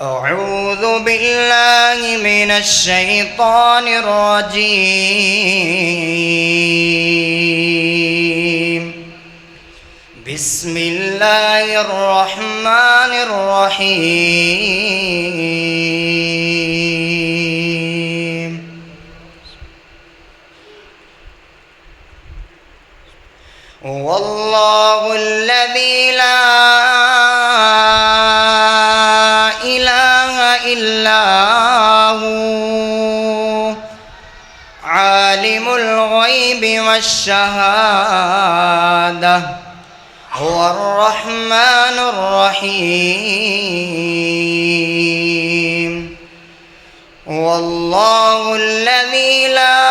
أعوذ بالله من الشيطان الرجيم. بسم الله الرحمن الرحيم. والله الذي لا إله إلا هو عالم الغيب والشهادة هو الرحمن الرحيم. والله الذي لا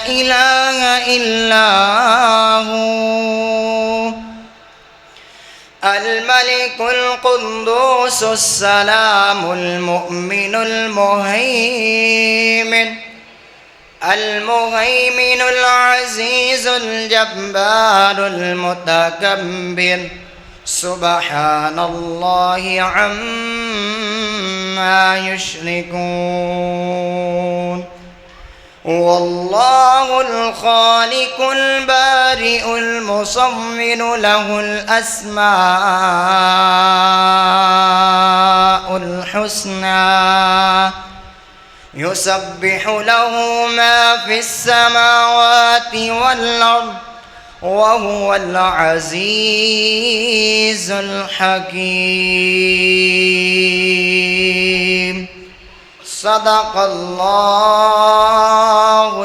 إله إلا هو الملك القدوس السلام المؤمن المهيمن العزيز الجبار المتكبر سبحان الله عما يشركون. والله الخالق البارئ المصور له الأسماء الحسنى يسبح له ما في السماوات والأرض وهو العزيز الحكيم. صدق الله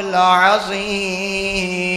العظيم.